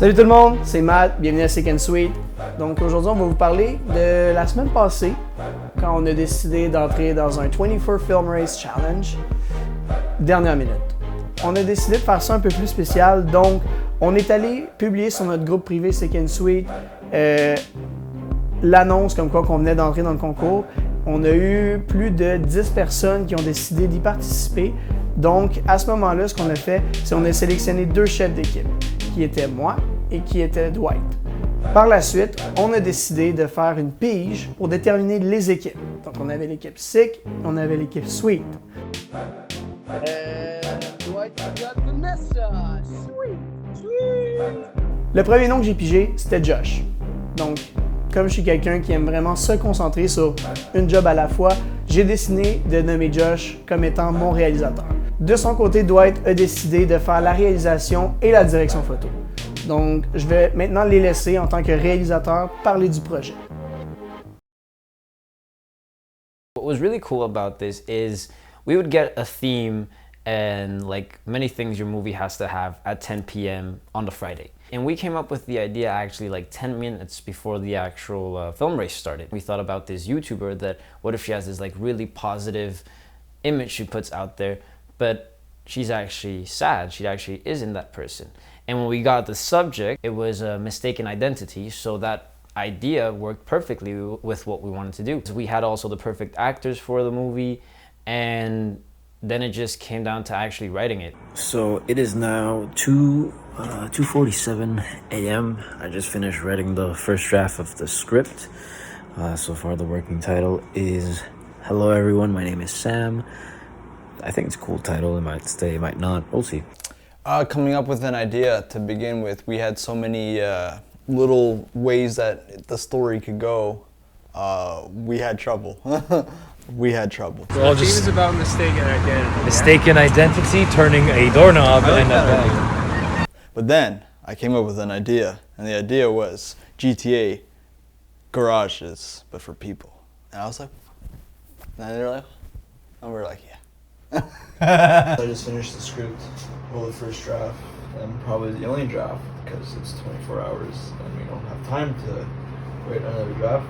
Salut tout le monde, c'est Matt, bienvenue à Sick and Sweet. Donc aujourd'hui, on va vous parler de la semaine passée, quand on a décidé d'entrer dans un 24 Film Race Challenge, dernière minute. On a décidé de faire ça un peu plus spécial, donc on est allé publier sur notre groupe privé Sick and Sweet l'annonce comme quoi qu'on venait d'entrer dans le concours. On a eu plus de 10 personnes qui ont décidé d'y participer. Donc, à ce moment-là, ce qu'on a fait, c'est qu'on a sélectionné 2 chefs d'équipe, qui étaient moi et qui était Dwight. Par la suite, on a décidé de faire une pige pour déterminer les équipes. Donc, on avait l'équipe Sick, on avait l'équipe Sweet. Dwight got Vanessa. Sweet. Le premier nom que j'ai pigé, c'était Josh. Donc, comme je suis quelqu'un qui aime vraiment se concentrer sur une job à la fois, j'ai décidé de nommer Josh comme étant mon réalisateur. De son côté, Dwight a décidé de faire la réalisation et la direction photo. Donc, je vais maintenant les laisser en tant que réalisateur parler du projet. What was really cool about this is we would get a theme and like many things your movie has to have at 10 p.m. on the Friday. And we came up with the idea actually like 10 minutes before the actual film race started. We thought about this YouTuber that what if she has this like really positive image she puts out there, but she's actually sad. She actually isn't that person. And when we got the subject, it was a mistaken identity. So that idea worked perfectly with what we wanted to do. So we had also the perfect actors for the movie, and then it just came down to actually writing it. So it is now 2:47 a.m. I just finished writing the first draft of the script. So far the working title is Hello Everyone, My Name is Sam. I think it's a cool title. It might stay, it might not. We'll see. Coming up with an idea to begin with, we had so many little ways that the story could go. We had trouble. We had trouble. The theme is about mistaken identity. Mistaken identity, turning a doorknob and a bag. But then I came up with an idea, and the idea was GTA garages, but for people. And I was like, and they're like, and we're like, yeah. I just finished the script, well, the first draft, and probably the only draft because it's 24 hours and we don't have time to write another draft.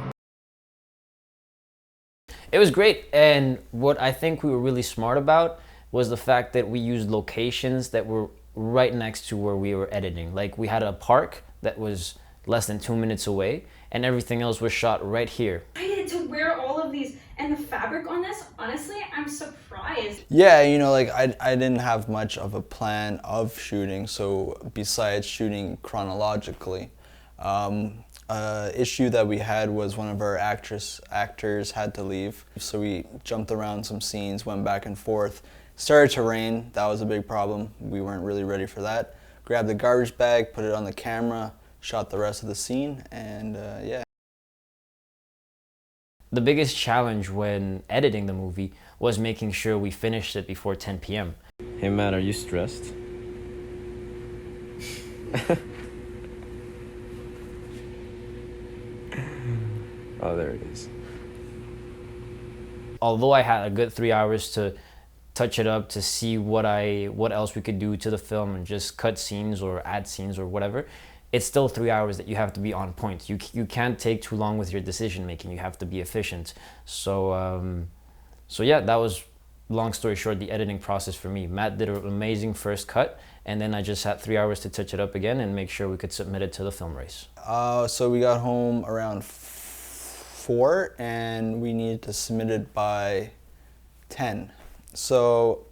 It was great, and what I think we were really smart about was the fact that we used locations that were right next to where we were editing. Like we had a park that was less than 2 minutes away, and everything else was shot right here. To wear all of these and the fabric on this, honestly, I'm surprised. Yeah, you know, like I didn't have much of a plan of shooting, so besides shooting chronologically, issue that we had was one of our actors had to leave, so we jumped around some scenes, went back and forth. Started to rain, that was a big problem. We weren't really ready for that. Grabbed the garbage bag, put it on the camera, shot the rest of the scene, and yeah. The biggest challenge when editing the movie was making sure we finished it before 10 p.m. Hey Matt, are you stressed? Oh, there it is. Although I had a good 3 hours to touch it up, to see what else we could do to the film and just cut scenes or add scenes or whatever, it's still 3 hours that you have to be on point. You can't take too long with your decision making. You have to be efficient. So yeah, that was, long story short, the editing process for me. Matt did an amazing first cut, and then I just had 3 hours to touch it up again and make sure we could submit it to the film race. So we got home around 4, and we needed to submit it by 10. So,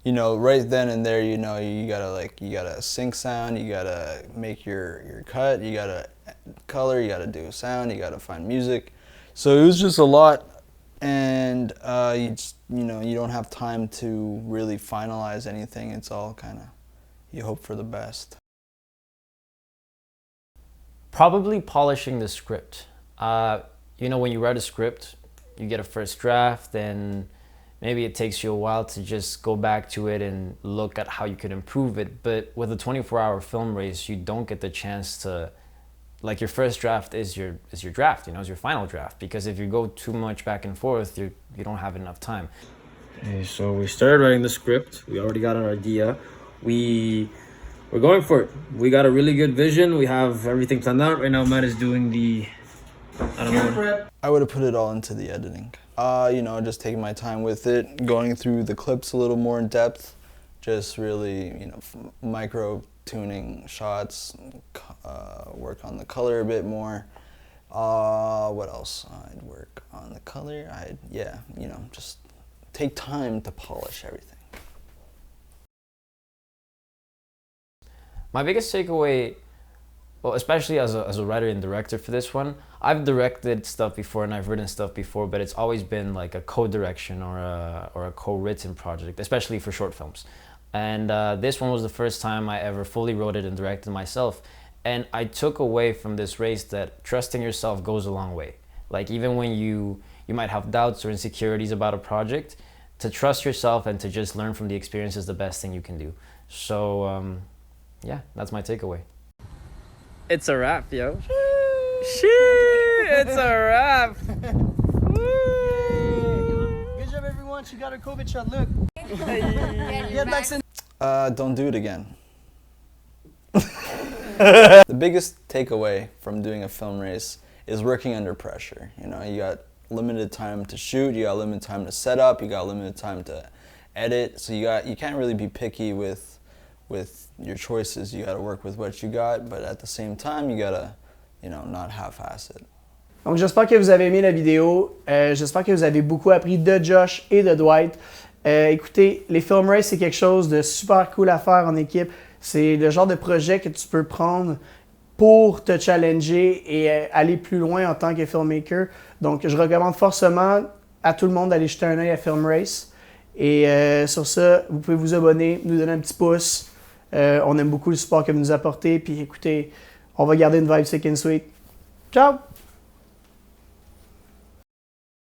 you know, right then and there, you know, you gotta sync sound, you gotta make your cut, you gotta color, you gotta do sound, you gotta find music. So it was just a lot, and you don't have time to really finalize anything. It's all kind of, you hope for the best. Probably polishing the script. You know, when you write a script, you get a first draft, and maybe it takes you a while to just go back to it and look at how you could improve it. But with a 24-hour film race, you don't get the chance to, like, your first draft is your draft, you know, is your final draft. Because if you go too much back and forth, you don't have enough time. Okay, so we started writing the script. We already got an idea. We we're going for it. We got a really good vision. We have everything planned out. Right now, Matt is doing the, I don't know. I would have put it all into the editing. You know, just taking my time with it, going through the clips a little more in depth, just really, you know, micro tuning shots, work on the color a bit more. What else? I'd work on the color. Yeah, you know, just take time to polish everything. My biggest takeaway, well, especially as a writer and director for this one, I've directed stuff before and I've written stuff before, but it's always been like a co-direction or a co-written project, especially for short films. And this one was the first time I ever fully wrote it and directed myself. And I took away from this race that trusting yourself goes a long way. Like even when you might have doubts or insecurities about a project, to trust yourself and to just learn from the experience is the best thing you can do. So yeah, that's my takeaway. It's a wrap, yo. It's a wrap. Good job, everyone. She got her COVID shot. Look. Don't do it again. The biggest takeaway from doing a film race is working under pressure. You know, you got limited time to shoot, you got limited time to set up, you got limited time to edit. So you can't really be picky with your choices. You got to work with what you got, but at the same time, you got to, you know, not half-ass it. Donc j'espère que vous avez aimé la vidéo. J'espère que vous avez beaucoup appris de Josh et de Dwight. Écoutez, les film races, c'est quelque chose de super cool à faire en équipe. C'est le genre de projet que tu peux prendre pour te challenger et aller plus loin en tant que filmmaker. Donc, je recommande forcément à tout le monde d'aller jeter un œil à Film Race. Et sur ça, vous pouvez vous abonner, nous donner un petit pouce. On aime beaucoup le support que vous nous apportez. Puis écoutez, on va garder une vibe sick and sweet. Ciao!